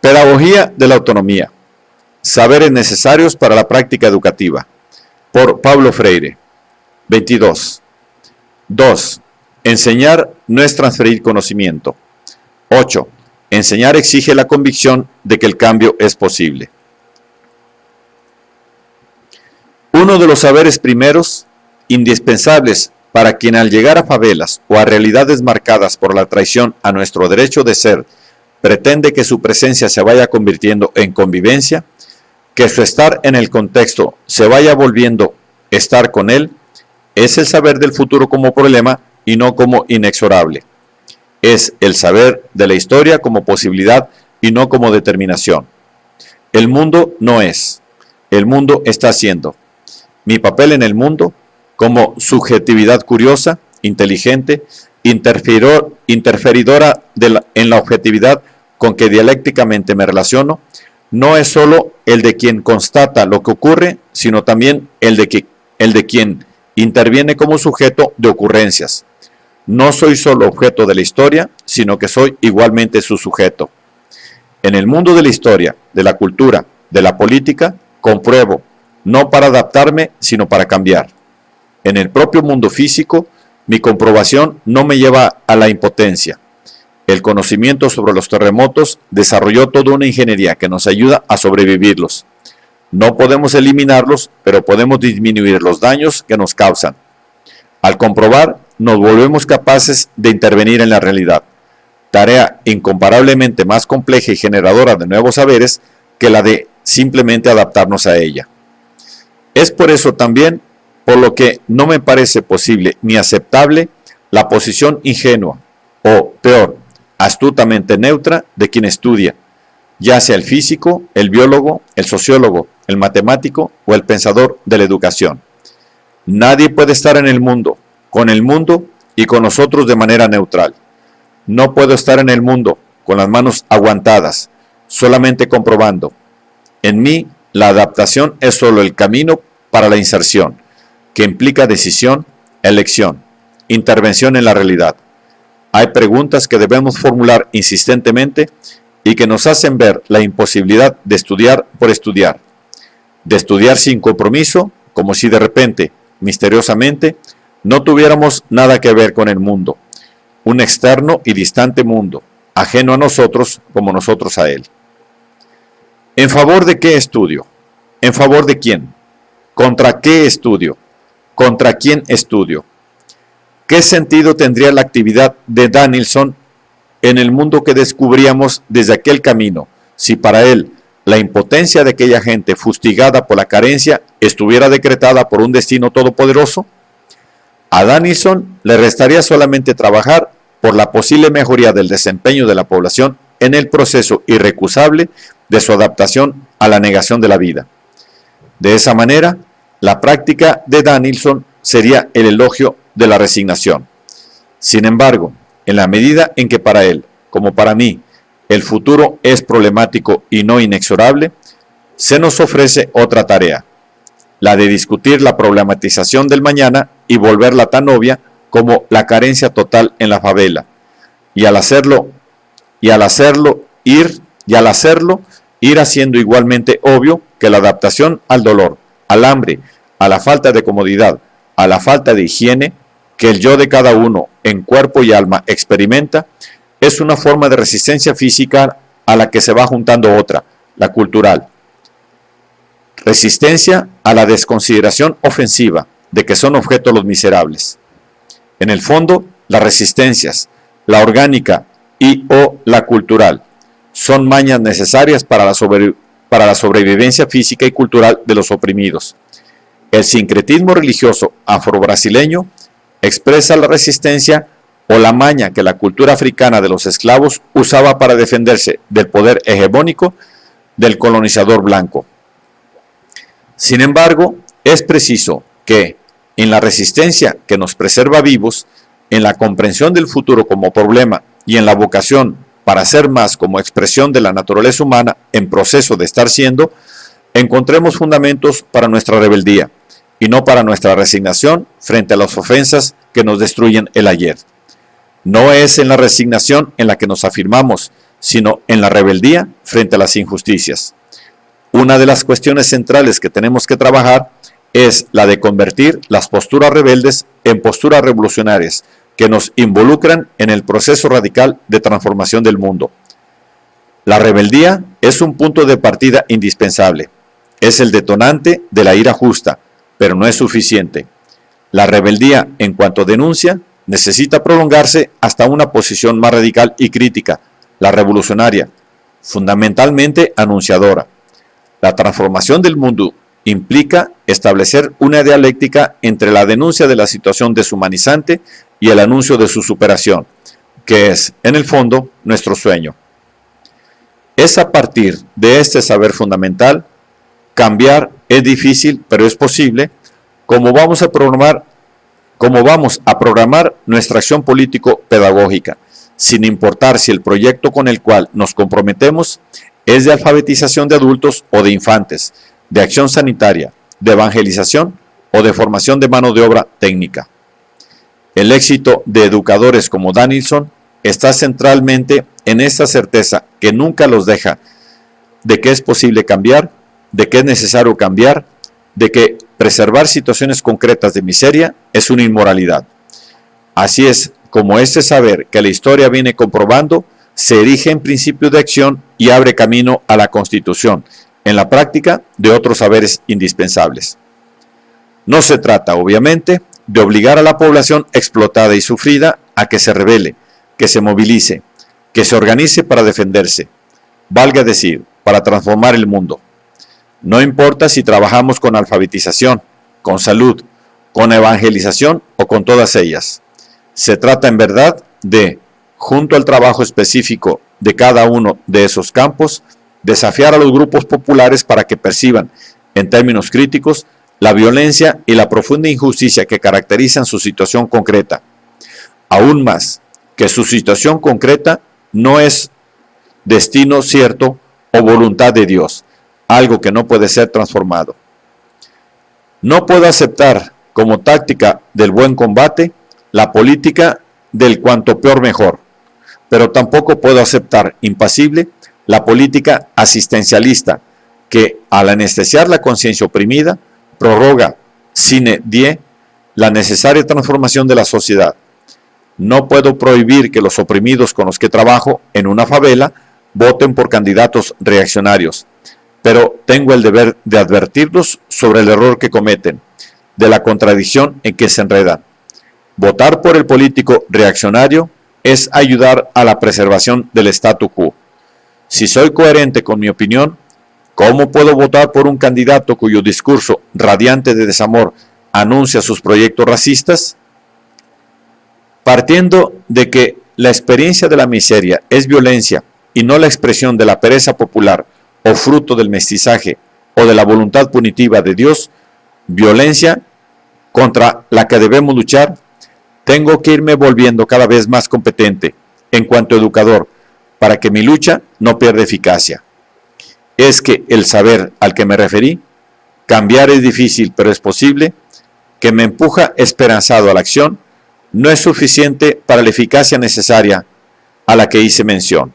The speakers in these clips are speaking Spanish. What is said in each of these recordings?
Pedagogía de la autonomía. Saberes necesarios para la práctica educativa. Por Paulo Freire. 22. 2. Enseñar no es transferir conocimiento. 8. Enseñar exige la convicción de que el cambio es posible. Uno de los saberes primeros, indispensables para quien al llegar a favelas o a realidades marcadas por la traición a nuestro derecho de ser, pretende que su presencia se vaya convirtiendo en convivencia, que su estar en el contexto se vaya volviendo estar con él, es el saber del futuro como problema y no como inexorable. Es el saber de la historia como posibilidad y no como determinación. El mundo no es, el mundo está siendo. Mi papel en el mundo, como subjetividad curiosa, inteligente, interferidora en la objetividad con que dialécticamente me relaciono, no es solo el de quien constata lo que ocurre, sino también el de quien interviene como sujeto de ocurrencias. No soy solo objeto de la historia, sino que soy igualmente su sujeto. En el mundo de la historia, de la cultura, de la política, compruebo, no para adaptarme, sino para cambiar. En el propio mundo físico, mi comprobación no me lleva a la impotencia. El conocimiento sobre los terremotos desarrolló toda una ingeniería que nos ayuda a sobrevivirlos. No podemos eliminarlos, pero podemos disminuir los daños que nos causan. Al comprobar, nos volvemos capaces de intervenir en la realidad, tarea incomparablemente más compleja y generadora de nuevos saberes que la de simplemente adaptarnos a ella. Es por eso también por lo que no me parece posible ni aceptable la posición ingenua o, peor, astutamente neutra de quien estudia, ya sea el físico, el biólogo, el sociólogo, el matemático o el pensador de la educación. Nadie puede estar en el mundo, con el mundo y con nosotros de manera neutral. No puedo estar en el mundo con las manos aguantadas, solamente comprobando. En mí, la adaptación es solo el camino para la inserción, que implica decisión, elección, intervención en la realidad. Hay preguntas que debemos formular insistentemente y que nos hacen ver la imposibilidad de estudiar por estudiar, de estudiar sin compromiso, como si de repente, misteriosamente, no tuviéramos nada que ver con el mundo, un externo y distante mundo, ajeno a nosotros como nosotros a él. ¿En favor de qué estudio? ¿En favor de quién? ¿Contra qué estudio? ¿Contra quién estudio? ¿Qué sentido tendría la actividad de Danielson en el mundo que descubríamos desde aquel camino, si para él la impotencia de aquella gente fustigada por la carencia estuviera decretada por un destino todopoderoso? A Danielson le restaría solamente trabajar por la posible mejoría del desempeño de la población en el proceso irrecusable de su adaptación a la negación de la vida. De esa manera, la práctica de Danielson sería el elogio de la resignación. Sin embargo, en la medida en que para él, como para mí, el futuro es problemático y no inexorable, se nos ofrece otra tarea, la de discutir la problematización del mañana y volverla tan obvia como la carencia total en la favela, y al hacerlo ir haciendo igualmente obvio que la adaptación al dolor, al hambre, a la falta de comodidad, a la falta de higiene que el yo de cada uno en cuerpo y alma experimenta, es una forma de resistencia física a la que se va juntando otra, la cultural. Resistencia a la desconsideración ofensiva de que son objeto los miserables. En el fondo, las resistencias, la orgánica y o la cultural, son mañas necesarias para la sobrevivencia física y cultural de los oprimidos. El sincretismo religioso afro-brasileño expresa la resistencia o la maña que la cultura africana de los esclavos usaba para defenderse del poder hegemónico del colonizador blanco. Sin embargo, es preciso que, en la resistencia que nos preserva vivos, en la comprensión del futuro como problema y en la vocación para ser más como expresión de la naturaleza humana en proceso de estar siendo, encontremos fundamentos para nuestra rebeldía y no para nuestra resignación frente a las ofensas que nos destruyen el ayer. No es en la resignación en la que nos afirmamos, sino en la rebeldía frente a las injusticias. Una de las cuestiones centrales que tenemos que trabajar es la de convertir las posturas rebeldes en posturas revolucionarias que nos involucran en el proceso radical de transformación del mundo. La rebeldía es un punto de partida indispensable. Es el detonante de la ira justa, pero no es suficiente. La rebeldía, en cuanto denuncia, necesita prolongarse hasta una posición más radical y crítica, la revolucionaria, fundamentalmente anunciadora. La transformación del mundo implica establecer una dialéctica entre la denuncia de la situación deshumanizante y el anuncio de su superación, que es, en el fondo, nuestro sueño. Es a partir de este saber fundamental, cambiar es difícil, pero es posible, como vamos a programar nuestra acción político-pedagógica, sin importar si el proyecto con el cual nos comprometemos es de alfabetización de adultos o de infantes, de acción sanitaria, de evangelización o de formación de mano de obra técnica. El éxito de educadores como Danielson está centralmente en esta certeza que nunca los deja de que es posible cambiar, de que es necesario cambiar, de que preservar situaciones concretas de miseria es una inmoralidad. Así es como este saber que la historia viene comprobando se erige en principio de acción y abre camino a la constitución, en la práctica, de otros saberes indispensables. No se trata, obviamente, de obligar a la población explotada y sufrida a que se rebele, que se movilice, que se organice para defenderse, valga decir, para transformar el mundo. No importa si trabajamos con alfabetización, con salud, con evangelización o con todas ellas. Se trata en verdad de, junto al trabajo específico de cada uno de esos campos, desafiar a los grupos populares para que perciban, en términos críticos, la violencia y la profunda injusticia que caracterizan su situación concreta. Aún más, que su situación concreta no es destino cierto o voluntad de Dios, algo que no puede ser transformado. No puedo aceptar como táctica del buen combate la política del cuanto peor mejor, pero tampoco puedo aceptar impasible la política asistencialista que, al anestesiar la conciencia oprimida, prorroga sine die la necesaria transformación de la sociedad. No puedo prohibir que los oprimidos con los que trabajo en una favela voten por candidatos reaccionarios, pero tengo el deber de advertirlos sobre el error que cometen, de la contradicción en que se enredan. Votar por el político reaccionario es ayudar a la preservación del statu quo. Si soy coherente con mi opinión, ¿cómo puedo votar por un candidato cuyo discurso radiante de desamor anuncia sus proyectos racistas? Partiendo de que la experiencia de la miseria es violencia y no la expresión de la pereza popular o fruto del mestizaje o de la voluntad punitiva de Dios, violencia contra la que debemos luchar, tengo que irme volviendo cada vez más competente en cuanto educador para que mi lucha no pierda eficacia. Es que el saber al que me referí, cambiar es difícil pero es posible, que me empuja esperanzado a la acción, no es suficiente para la eficacia necesaria a la que hice mención.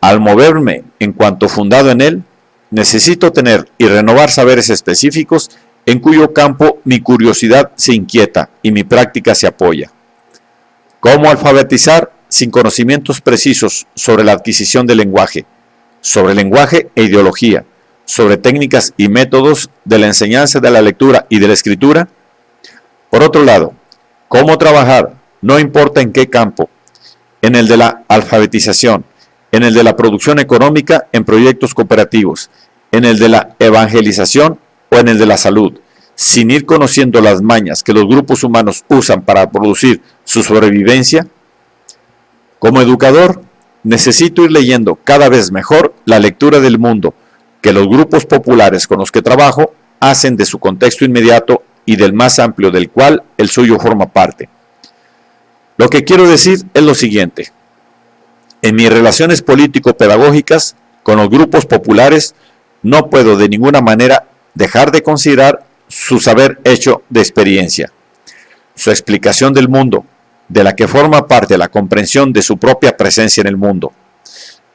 Al moverme en cuanto fundado en él, necesito tener y renovar saberes específicos en cuyo campo mi curiosidad se inquieta y mi práctica se apoya. ¿Cómo alfabetizar sin conocimientos precisos sobre la adquisición del lenguaje, sobre lenguaje e ideología, sobre técnicas y métodos de la enseñanza de la lectura y de la escritura? Por otro lado, ¿cómo trabajar, no importa en qué campo, en el de la alfabetización, en el de la producción económica en proyectos cooperativos, en el de la evangelización o en el de la salud, sin ir conociendo las mañas que los grupos humanos usan para producir su sobrevivencia? Como educador, necesito ir leyendo cada vez mejor la lectura del mundo que los grupos populares con los que trabajo hacen de su contexto inmediato y del más amplio del cual el suyo forma parte. Lo que quiero decir es lo siguiente. En mis relaciones político-pedagógicas con los grupos populares no puedo de ninguna manera dejar de considerar su saber hecho de experiencia, su explicación del mundo, de la que forma parte la comprensión de su propia presencia en el mundo.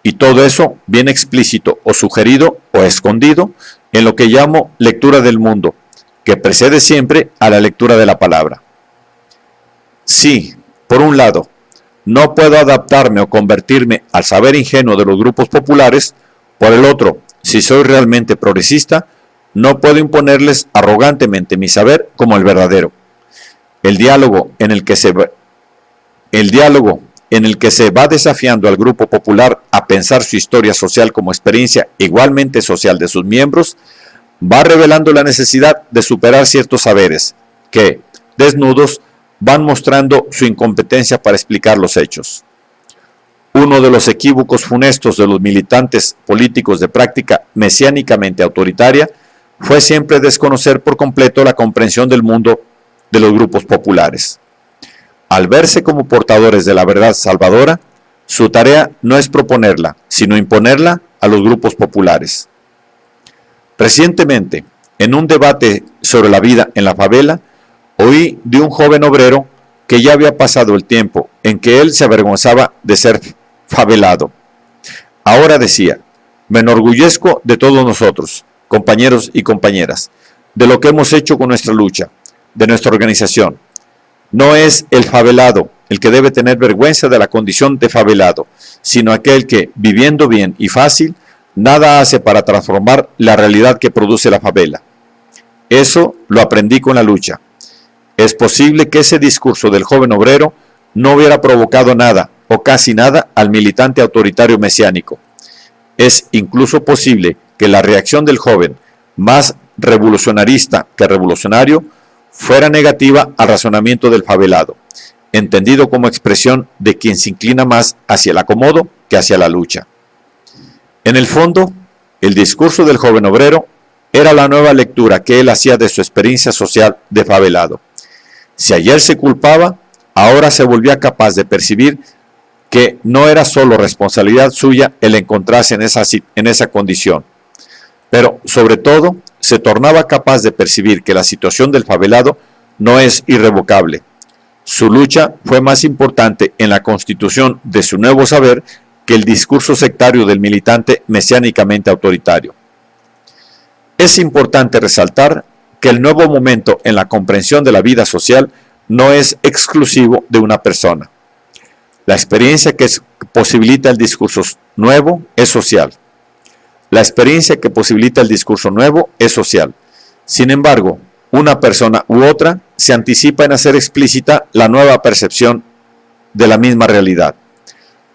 y todo eso bien explícito o sugerido o escondido en lo que llamo lectura del mundo, que precede siempre a la lectura de la palabra. Sí, por un lado, no puedo adaptarme o convertirme al saber ingenuo de los grupos populares. Por el otro, si soy realmente progresista, no puedo imponerles arrogantemente mi saber como el verdadero. El diálogo en el que se va desafiando al grupo popular a pensar su historia social como experiencia igualmente social de sus miembros, va revelando la necesidad de superar ciertos saberes que, desnudos, van mostrando su incompetencia para explicar los hechos. Uno de los equívocos funestos de los militantes políticos de práctica mesiánicamente autoritaria fue siempre desconocer por completo la comprensión del mundo de los grupos populares. Al verse como portadores de la verdad salvadora, su tarea no es proponerla, sino imponerla a los grupos populares. Recientemente, en un debate sobre la vida en la favela, oí de un joven obrero que ya había pasado el tiempo en que él se avergonzaba de ser favelado. Ahora decía: me enorgullezco de todos nosotros, compañeros y compañeras, de lo que hemos hecho con nuestra lucha, de nuestra organización. No es el favelado el que debe tener vergüenza de la condición de favelado, sino aquel que, viviendo bien y fácil, nada hace para transformar la realidad que produce la favela. Eso lo aprendí con la lucha. Es posible que ese discurso del joven obrero no hubiera provocado nada o casi nada al militante autoritario mesiánico. Es incluso posible que la reacción del joven, más revolucionarista que revolucionario, fuera negativa al razonamiento del favelado, entendido como expresión de quien se inclina más hacia el acomodo que hacia la lucha. En el fondo, el discurso del joven obrero era la nueva lectura que él hacía de su experiencia social de favelado. Si ayer se culpaba, ahora se volvía capaz de percibir que no era solo responsabilidad suya el encontrarse en esa condición, pero sobre todo se tornaba capaz de percibir que la situación del favelado no es irrevocable. Su lucha fue más importante en la constitución de su nuevo saber que el discurso sectario del militante mesiánicamente autoritario. Es importante resaltar que el nuevo momento en la comprensión de la vida social no es exclusivo de una persona. La experiencia que posibilita el discurso nuevo es social. La experiencia que posibilita el discurso nuevo es social. Sin embargo, una persona u otra se anticipa en hacer explícita la nueva percepción de la misma realidad.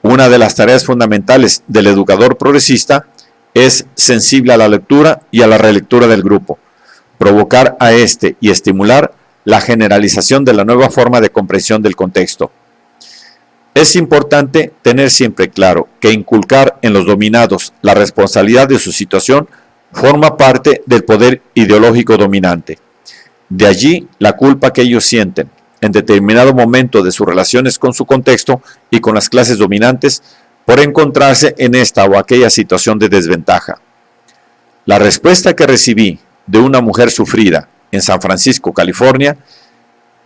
Una de las tareas fundamentales del educador progresista es sensible a la lectura y a la relectura del grupo, provocar a este y estimular la generalización de la nueva forma de comprensión del contexto. Es importante tener siempre claro que inculcar en los dominados la responsabilidad de su situación forma parte del poder ideológico dominante. De allí la culpa que ellos sienten en determinado momento de sus relaciones con su contexto y con las clases dominantes por encontrarse en esta o aquella situación de desventaja. La respuesta que recibí de una mujer sufrida en San Francisco, California,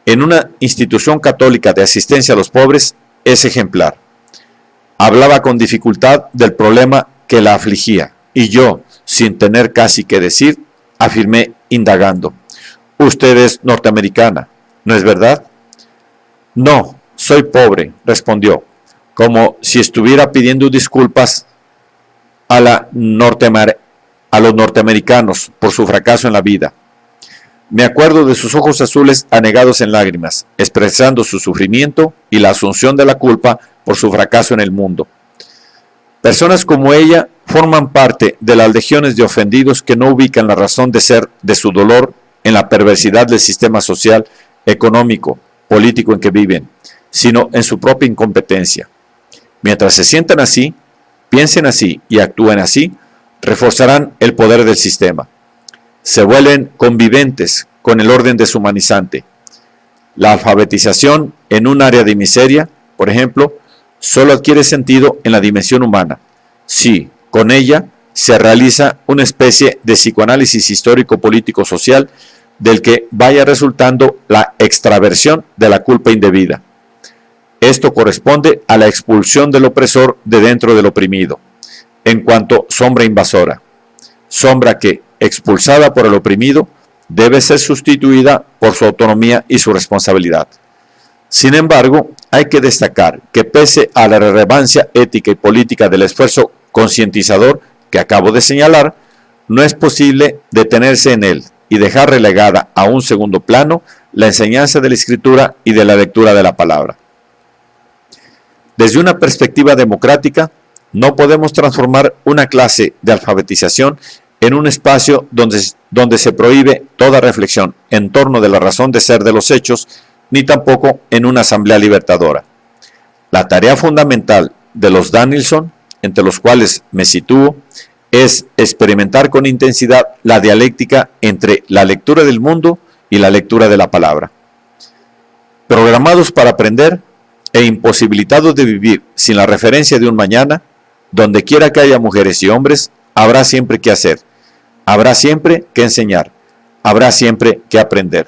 en una institución católica de asistencia a los pobres, es ejemplar. Hablaba con dificultad del problema que la afligía y yo, sin tener casi que decir, afirmé indagando: «Usted es norteamericana, ¿no es verdad?». «No, soy pobre», respondió, como si estuviera pidiendo disculpas a los norteamericanos por su fracaso en la vida. Me acuerdo de sus ojos azules anegados en lágrimas, expresando su sufrimiento y la asunción de la culpa por su fracaso en el mundo. Personas como ella forman parte de las legiones de ofendidos que no ubican la razón de ser de su dolor en la perversidad del sistema social, económico, político en que viven, sino en su propia incompetencia. Mientras se sientan así, piensen así y actúen así, reforzarán el poder del sistema. Se vuelven conviventes con el orden deshumanizante. La alfabetización en un área de miseria, por ejemplo, solo adquiere sentido en la dimensión humana, si con ella se realiza una especie de psicoanálisis histórico-político-social del que vaya resultando la extraversión de la culpa indebida. Esto corresponde a la expulsión del opresor de dentro del oprimido. en cuanto sombra invasora, sombra que, expulsada por el oprimido, debe ser sustituida por su autonomía y su responsabilidad. Sin embargo, hay que destacar que pese a la relevancia ética y política del esfuerzo concientizador que acabo de señalar, no es posible detenerse en él y dejar relegada a un segundo plano la enseñanza de la escritura y de la lectura de la palabra. Desde una perspectiva democrática, no podemos transformar una clase de alfabetización en un espacio donde se prohíbe toda reflexión en torno de la razón de ser de los hechos, ni tampoco en una asamblea libertadora. La tarea fundamental de los Danielson, entre los cuales me sitúo, es experimentar con intensidad la dialéctica entre la lectura del mundo y la lectura de la palabra. Programados para aprender e imposibilitados de vivir sin la referencia de un mañana, donde quiera que haya mujeres y hombres, habrá siempre que hacer, habrá siempre que enseñar, habrá siempre que aprender.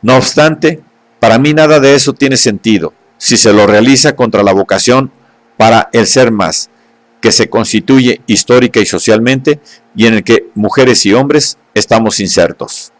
No obstante, para mí nada de eso tiene sentido si se lo realiza contra la vocación para el ser más, que se constituye histórica y socialmente y en el que mujeres y hombres estamos insertos.